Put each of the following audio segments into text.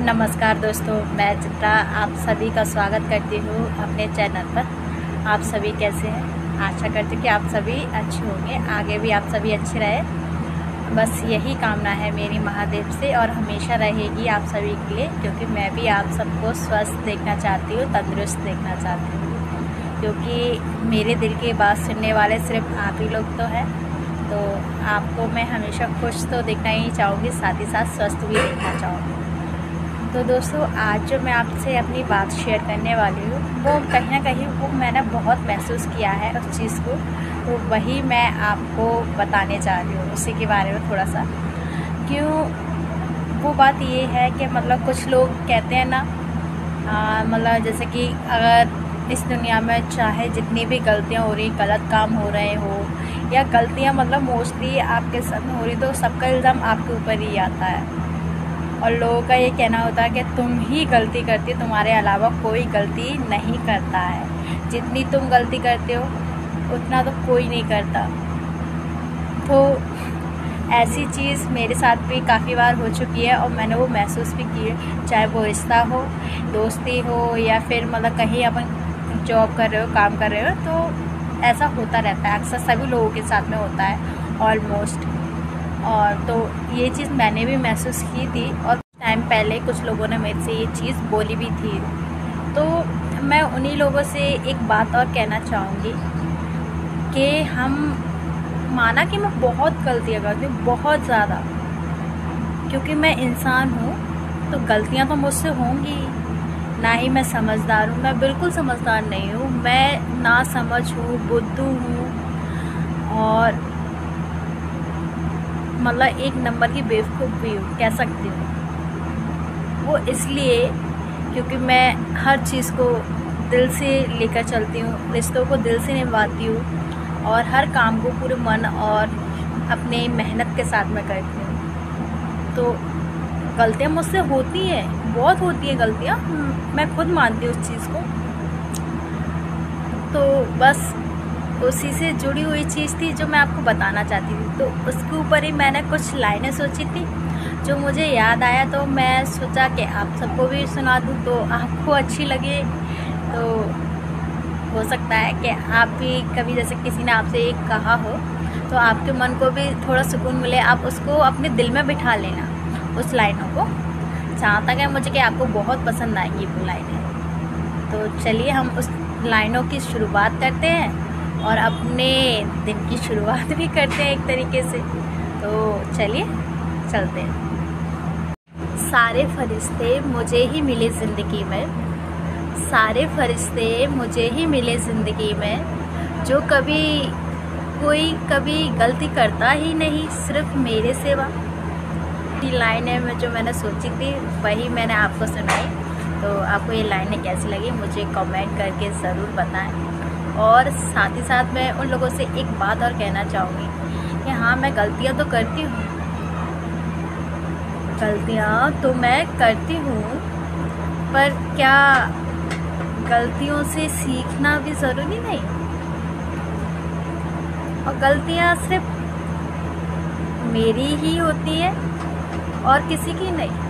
नमस्कार दोस्तों, मैं चित्रा आप सभी का स्वागत करती हूँ अपने चैनल पर। आप सभी कैसे हैं? आशा करती हूँ कि आप सभी अच्छे होंगे, आगे भी आप सभी अच्छे रहे। बस यही कामना है मेरी महादेव से और हमेशा रहेगी आप सभी के लिए, क्योंकि मैं भी आप सबको स्वस्थ देखना चाहती हूँ, तंदुरुस्त देखना चाहती हूँ। क्योंकि मेरे दिल की बात सुनने वाले सिर्फ आप ही लोग तो हैं, तो आपको मैं हमेशा खुश तो देखना ही चाहूँगी, साथ ही साथ स्वस्थ भी देखना चाहूँगी। तो दोस्तों, आज जो मैं आपसे अपनी बात शेयर करने वाली हूँ वो कहीं ना कहीं वो मैंने बहुत महसूस किया है उस चीज़ को, तो वही मैं आपको बताने जा रही हूँ उसी के बारे में थोड़ा सा। क्यों? वो बात ये है कि मतलब कुछ लोग कहते हैं ना, मतलब जैसे कि अगर इस दुनिया में चाहे जितनी भी गलतियाँ हो रही, गलत काम हो रहे हो या गलतियाँ मतलब मोस्टली आपके साथ हो रही, तो सबका इल्ज़ाम आपके ऊपर ही आता है। और लोगों का ये कहना होता है कि तुम ही गलती करती हो, तुम्हारे अलावा कोई गलती नहीं करता है। जितनी तुम गलती करते हो उतना तो कोई नहीं करता। तो ऐसी चीज़ मेरे साथ भी काफ़ी बार हो चुकी है और मैंने वो महसूस भी की है, चाहे वो रिश्ता हो, दोस्ती हो या फिर मतलब कहीं अपन जॉब कर रहे हो, काम कर रहे हो, तो ऐसा होता रहता है, अक्सर सभी लोगों के साथ में होता है ऑलमोस्ट। और तो ये चीज़ मैंने भी महसूस की थी और टाइम पहले कुछ लोगों ने मेरे से ये चीज़ बोली भी थी। तो मैं उन्हीं लोगों से एक बात और कहना चाहूँगी कि हम माना कि मैं बहुत गलतियाँ करती हूँ, बहुत ज़्यादा, क्योंकि मैं इंसान हूँ तो गलतियाँ तो मुझसे होंगी। ना ही मैं समझदार हूँ, मैं बिल्कुल समझदार नहीं हूँ, मैं ना समझ हूँ, बुद्धू हूँ और मतलब एक नंबर की बेवकूफ़ भी हूँ, कह सकती हूँ। वो इसलिए क्योंकि मैं हर चीज़ को दिल से लेकर चलती हूँ, रिश्तों को दिल से निभाती हूँ और हर काम को पूरे मन और अपने मेहनत के साथ में करती हूँ। तो गलतियाँ मुझसे होती हैं, बहुत होती हैं गलतियाँ, मैं खुद मानती हूँ उस चीज़ को। तो बस उसी से जुड़ी हुई चीज़ थी जो मैं आपको बताना चाहती थी। तो उसके ऊपर ही मैंने कुछ लाइनें सोची थी जो मुझे याद आया, तो मैं सोचा कि आप सबको भी सुना दूँ तो आपको अच्छी लगे। तो हो सकता है कि आप भी कभी जैसे किसी ने आपसे एक कहा हो तो आपके मन को भी थोड़ा सुकून मिले, आप उसको अपने दिल में बिठा लेना उस लाइनों को। जहाँ तक है मुझे कि आपको बहुत पसंद आएगी वो लाइनें। तो चलिए हम उस लाइनों की शुरुआत करते हैं और अपने दिन की शुरुआत भी करते हैं एक तरीके से। तो चलिए चलते हैं। सारे फरिश्ते मुझे ही मिले ज़िंदगी में, सारे फरिश्ते मुझे ही मिले ज़िंदगी में, जो कोई कभी गलती करता ही नहीं, सिर्फ मेरे सिवा। ये लाइनें जो मैंने सोची थी वही मैंने आपको सुनाई। तो आपको ये लाइनें कैसी लगी मुझे कमेंट करके ज़रूर बताएं। और साथ ही साथ मैं उन लोगों से एक बात और कहना चाहूँगी कि हाँ, मैं गलतियाँ तो करती हूँ, गलतियाँ तो मैं करती हूँ, पर क्या गलतियों से सीखना भी ज़रूरी नहीं? और गलतियाँ सिर्फ मेरी ही होती है और किसी की नहीं।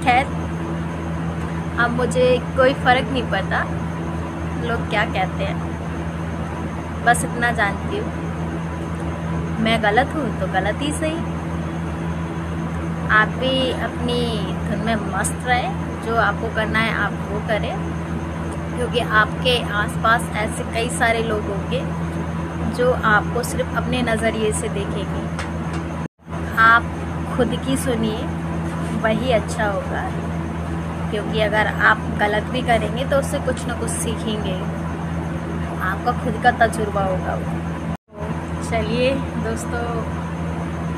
खैर, अब मुझे कोई फ़र्क नहीं पड़ता लोग क्या कहते हैं, बस इतना जानती हूँ, मैं गलत हूँ तो गलत ही सही। आप भी अपनी धुन में मस्त रहे, जो आपको करना है आप वो करें, क्योंकि आपके आसपास ऐसे कई सारे लोग होंगे जो आपको सिर्फ अपने नज़रिए से देखेंगे। आप खुद की सुनिए, वही अच्छा होगा, क्योंकि अगर आप गलत भी करेंगे तो उससे कुछ ना कुछ सीखेंगे, आपका खुद का तजुर्बा होगा वो। तो चलिए दोस्तों,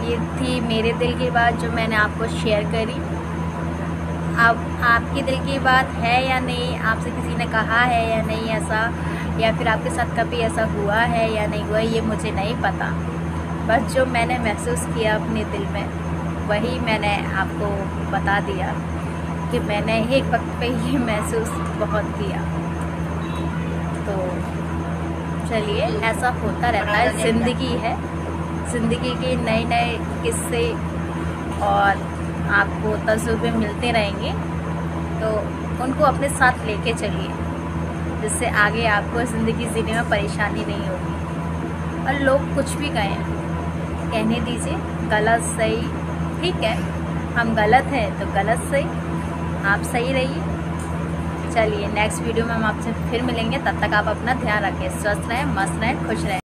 ये थी मेरे दिल की बात जो मैंने आपको शेयर करी। अब आपकी दिल की बात है या नहीं, आपसे किसी ने कहा है या नहीं ऐसा, या फिर आपके साथ कभी ऐसा हुआ है या नहीं हुआ, ये मुझे नहीं पता। बस जो मैंने महसूस किया अपने दिल में वही मैंने आपको बता दिया कि मैंने एक वक्त पे ये महसूस बहुत किया। तो चलिए, ऐसा होता रहता है, ज़िंदगी है, ज़िंदगी के नए नए किस्से और आपको तजुर्बे मिलते रहेंगे, तो उनको अपने साथ लेके चलिए, जिससे आगे आपको ज़िंदगी जीने में परेशानी नहीं होगी। और लोग कुछ भी कहें, कहने दीजिए, गलत सही ठीक है, हम गलत हैं तो गलत सही, आप सही रहिए। चलिए नेक्स्ट वीडियो में हम आपसे फिर मिलेंगे, तब तक आप अपना ध्यान रखें, स्वस्थ रहें, मस्त रहें, खुश रहें।